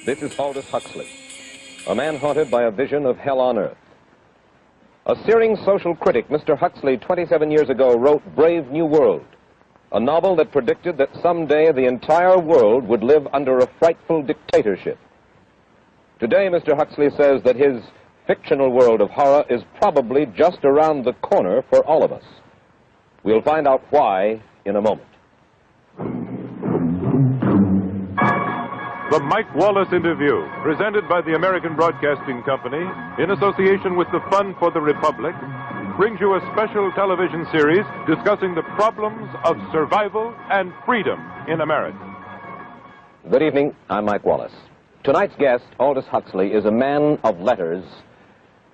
This is Aldous Huxley, a man haunted by a vision of hell on earth. A searing social critic, Mr. Huxley, 27 years ago, wrote Brave New World, a novel that predicted that someday the entire world would live under a frightful dictatorship. Today, Mr. Huxley says that his fictional world of horror is probably just around the corner for all of us. We'll find out why in a moment. The Mike Wallace Interview, presented by the American Broadcasting Company in association with the Fund for the Republic, brings you a special television series discussing the problems of survival and freedom in America. Good evening. I'm Mike Wallace. Tonight's guest, Aldous Huxley, is a man of letters,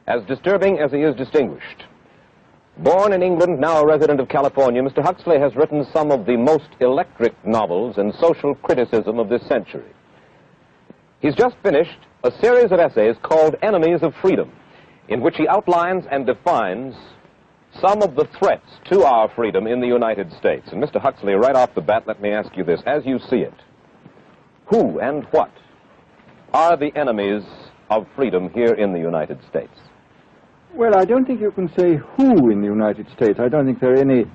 as disturbing as he is distinguished. Born in England, now a resident of California, Mr. Huxley has written some of the most electric novels and social criticism of this century. He's just finished a series of essays called Enemies of Freedom, in which he outlines and defines some of the threats to our freedom in the United States. And Mr. Huxley, right off the bat, let me ask you this. As you see it, who and what are the enemies of freedom here in the United States? Well, I don't think you can say who in the United States. I don't think there are any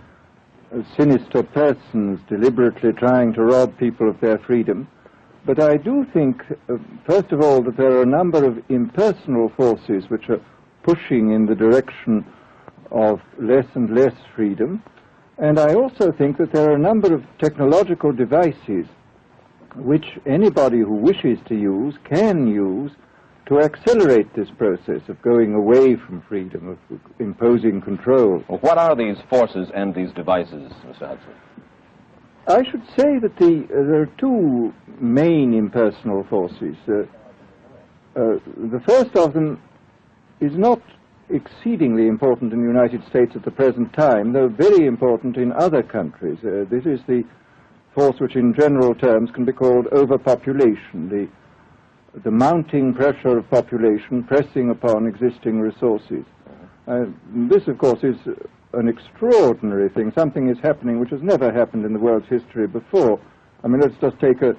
sinister persons deliberately trying to rob people of their freedom. But I do think, first of all, that there are a number of impersonal forces which are pushing in the direction of less and less freedom. And I also think that there are a number of technological devices which anybody who wishes to use can use to accelerate this process of going away from freedom, of imposing control. Well, what are these forces and these devices, Mr. Huxley? I should say that there are two main impersonal forces. The first of them is not exceedingly important in the United States at the present time, though very important in other countries. This is the force which in general terms can be called overpopulation, the mounting pressure of population pressing upon existing resources. This, of course, is an extraordinary thing. Something is happening which has never happened in the world's history before. I mean, let's just take a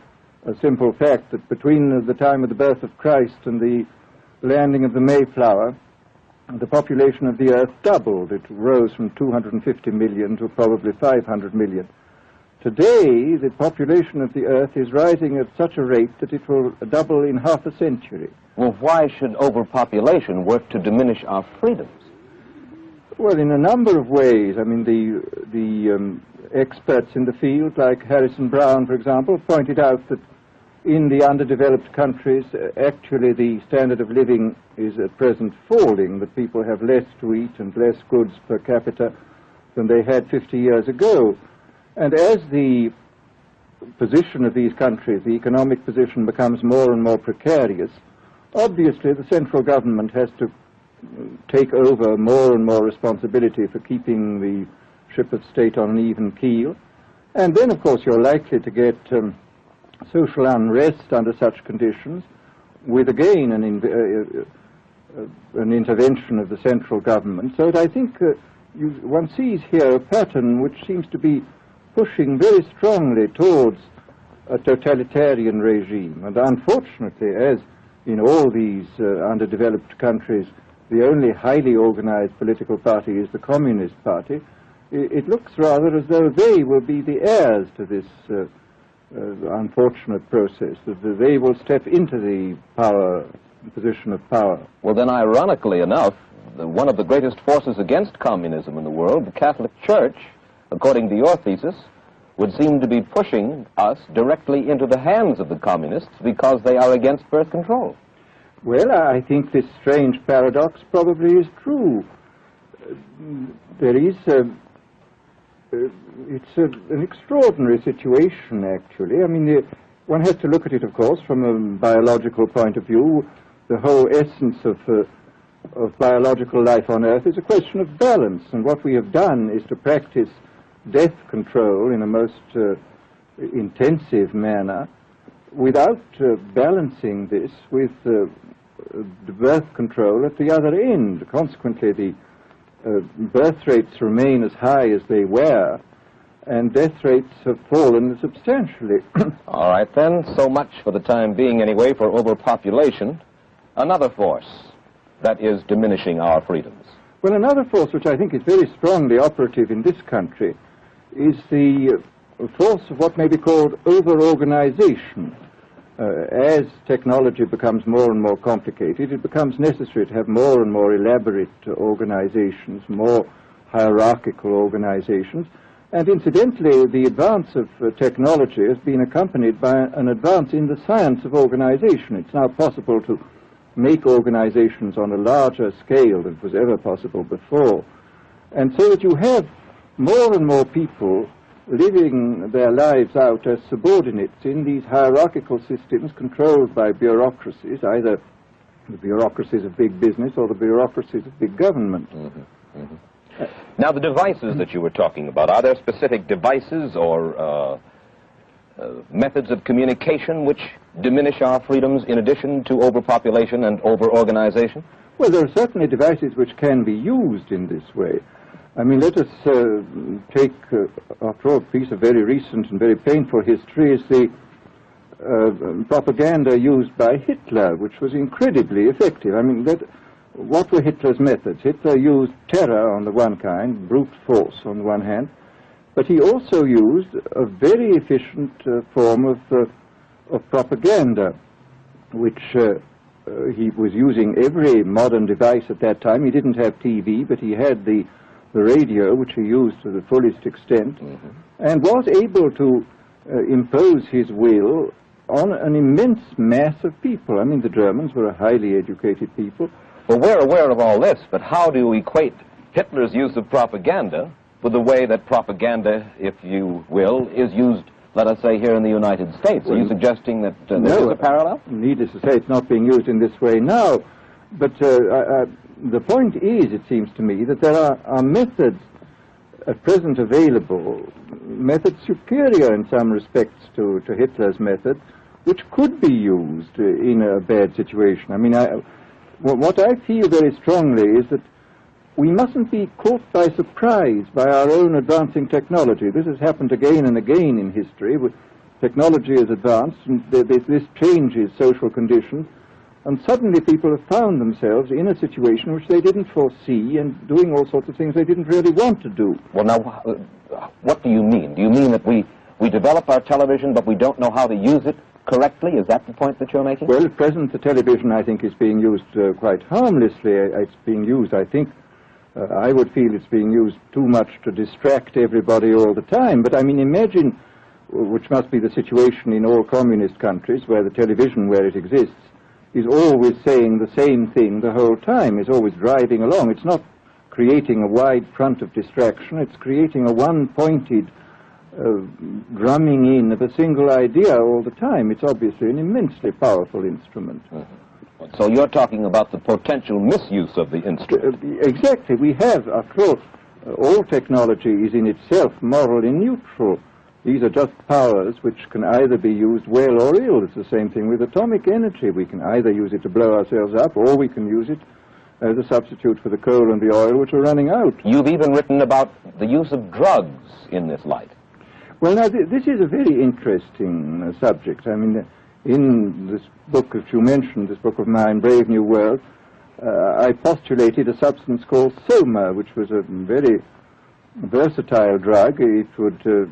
simple fact that between the time of the birth of Christ and the landing of the Mayflower, the population of the Earth doubled. It rose from 250 million to probably 500 million. Today, the population of the Earth is rising at such a rate that it will double in half a century. Well, why should overpopulation work to diminish our freedoms? Well, in a number of ways. I mean, the experts in the field, like Harrison Brown, for example, pointed out that in the underdeveloped countries, actually the standard of living is at present falling, that people have less to eat and less goods per capita than they had 50 years ago. And as the position of these countries, the economic position, becomes more and more precarious, obviously the central government has to take over more and more responsibility for keeping the ship of state on an even keel. And then, of course, you're likely to get social unrest under such conditions, with again an intervention of the central government. So that I think one sees here a pattern which seems to be pushing very strongly towards a totalitarian regime. And unfortunately, as in all these underdeveloped countries, the only highly organized political party is the Communist Party, it looks rather as though they will be the heirs to this unfortunate process, that they will step into the position of power. Well, then, ironically enough, one of the greatest forces against communism in the world, the Catholic Church, according to your thesis, would seem to be pushing us directly into the hands of the communists because they are against birth control. Well, I think this strange paradox probably is true. There is it's an extraordinary situation, actually. I mean, one has to look at it, of course, from a biological point of view. The whole essence of biological life on Earth is a question of balance, and what we have done is to practice death control in a most intensive manner without balancing this with the birth control at the other end. Consequently, the birth rates remain as high as they were, and death rates have fallen substantially. All right, then, so much for the time being anyway for overpopulation. Another force that is diminishing our freedoms. Well, another force which I think is very strongly operative in this country is the force of what may be called over-organization. As technology becomes more and more complicated, it becomes necessary to have more and more elaborate organizations, more hierarchical organizations. And incidentally, the advance of technology has been accompanied by an advance in the science of organization. It's now possible to make organizations on a larger scale than was ever possible before. And so that you have more and more people living their lives out as subordinates in these hierarchical systems controlled by bureaucracies, either the bureaucracies of big business or the bureaucracies of big government. Now, the devices that you were talking about, are there specific devices or methods of communication which diminish our freedoms in addition to overpopulation and over-organization? Well, there are certainly devices which can be used in this way. I mean, let us take, after all, a piece of very recent and very painful history is the propaganda used by Hitler, which was incredibly effective. I mean, what were Hitler's methods? Hitler used terror on the one kind, brute force on the one hand, but he also used a very efficient form of propaganda, which he was using every modern device at that time. He didn't have TV, but he had the radio, which he used to the fullest extent, and was able to impose his will on an immense mass of people. I mean, the Germans were a highly educated people. Well, we're aware of all this, but how do you equate Hitler's use of propaganda with the way that propaganda, if you will, is used, let us say, here in the United States? Are you suggesting that this is a parallel? Needless to say, it's not being used in this way now, but the point is, it seems to me, that there are methods at present available, methods superior in some respects to Hitler's method, which could be used in a bad situation. I mean, what I feel very strongly is that we mustn't be caught by surprise by our own advancing technology. This has happened again and again in history. Technology has advanced, and this changes social conditions, and suddenly people have found themselves in a situation which they didn't foresee and doing all sorts of things they didn't really want to do. Well, now, what do you mean? Do you mean that we develop our television, but we don't know how to use it correctly? Is that the point that you're making? Well, at present, the television, I think, is being used quite harmlessly. It's being used, I think, I would feel it's being used too much to distract everybody all the time. But, I mean, imagine, which must be the situation in all communist countries, where the television, where it exists, is always saying the same thing the whole time, is always driving along. It's not creating a wide front of distraction, it's creating a one-pointed drumming in of a single idea all the time. It's obviously an immensely powerful instrument. So you're talking about the potential misuse of the instrument. Exactly. We have, after all technology is in itself morally neutral. These are just powers which can either be used well or ill. It's the same thing with atomic energy. We can either use it to blow ourselves up, or we can use it as a substitute for the coal and the oil which are running out. You've even written about the use of drugs in this light. Well, now, this is a very interesting subject. I mean, in this book that you mentioned, this book of mine, Brave New World, I postulated a substance called soma, which was a very versatile drug. It would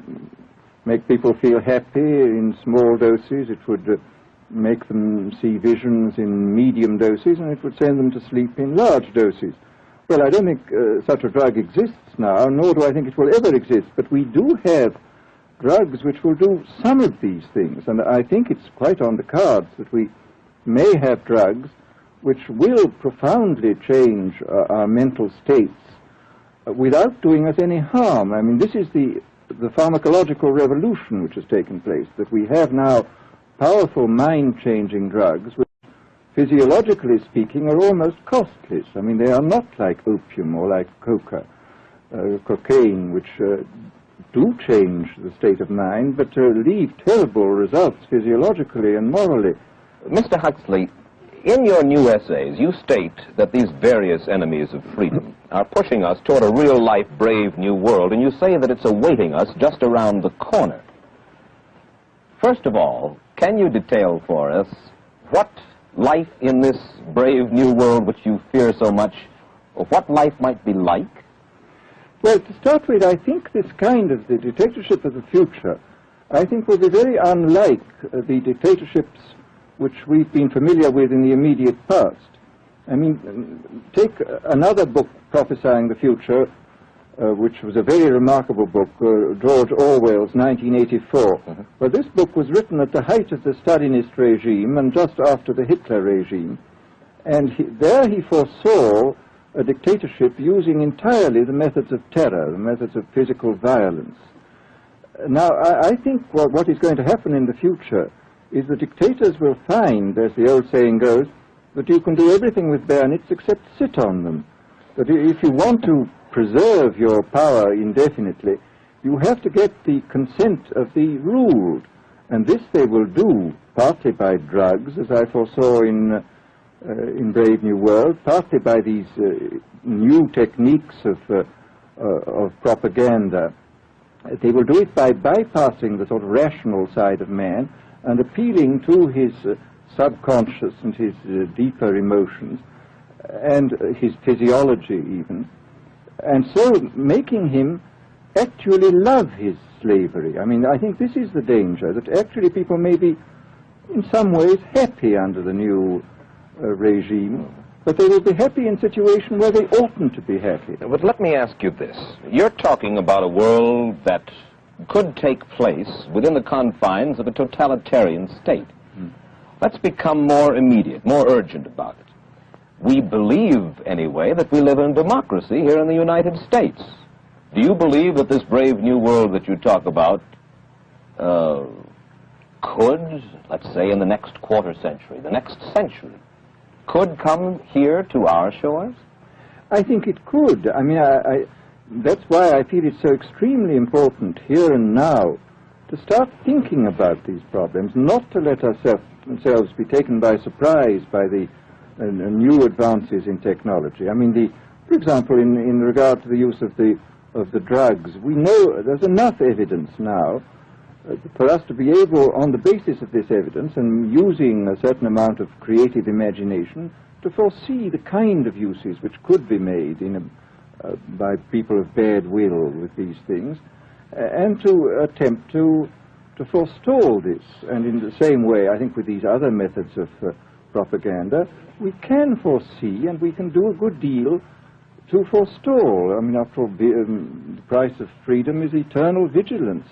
make people feel happy in small doses. It would make them see visions in medium doses, and it would send them to sleep in large doses. Well, I don't think such a drug exists now, nor do I think it will ever exist, but we do have drugs which will do some of these things, and I think it's quite on the cards that we may have drugs which will profoundly change our mental states without doing us any harm. I mean, this is the pharmacological revolution which has taken place, that we have now powerful mind-changing drugs which, physiologically speaking, are almost costless. I mean, they are not like opium or like cocaine, which do change the state of mind, but leave terrible results physiologically and morally. Mr. Huxley, In your new essays, you state that these various enemies of freedom are pushing us toward a real-life, brave new world, and you say that it's awaiting us just around the corner. First of all, can you detail for us what life in this brave new world which you fear so much, what life might be like? Well, to start with, I think this kind of the dictatorship of the future, I think will be very unlike the dictatorships which we've been familiar with in the immediate past. I mean, take another book prophesying the future, which was a very remarkable book, George Orwell's 1984. Well, this book was written at the height of the Stalinist regime and just after the Hitler regime. And there he foresaw a dictatorship using entirely the methods of terror, the methods of physical violence. Now, I think what is going to happen in the future is the dictators will find, as the old saying goes, that you can do everything with bayonets except sit on them. That if you want to preserve your power indefinitely, you have to get the consent of the ruled. And this they will do partly by drugs, as I foresaw in Brave New World, partly by these new techniques of propaganda. They will do it by bypassing the sort of rational side of man and appealing to his subconscious and his deeper emotions and his physiology even, and so making him actually love his slavery. I mean, I think this is the danger, that actually people may be in some ways happy under the new regime, but they will be happy in a situation where they oughtn't to be happy. But let me ask you this. You're talking about a world that could take place within the confines of a totalitarian state. Let's become more immediate, more urgent about it. We believe, anyway, that we live in democracy here in the United States. Do you believe that this brave new world that you talk about could, let's say, in the next quarter century, the next century, could come here to our shores? I think it could. I mean, that's why I feel it's so extremely important here and now to start thinking about these problems, not to let ourselves be taken by surprise by the new advances in technology. I mean, for example, in regard to the use of the drugs, we know there's enough evidence now for us to be able, on the basis of this evidence and using a certain amount of creative imagination, to foresee the kind of uses which could be made by people of bad will with these things, and to attempt to forestall this. And in the same way, I think with these other methods of propaganda, we can foresee and we can do a good deal to forestall. I mean, after all, the price of freedom is eternal vigilance.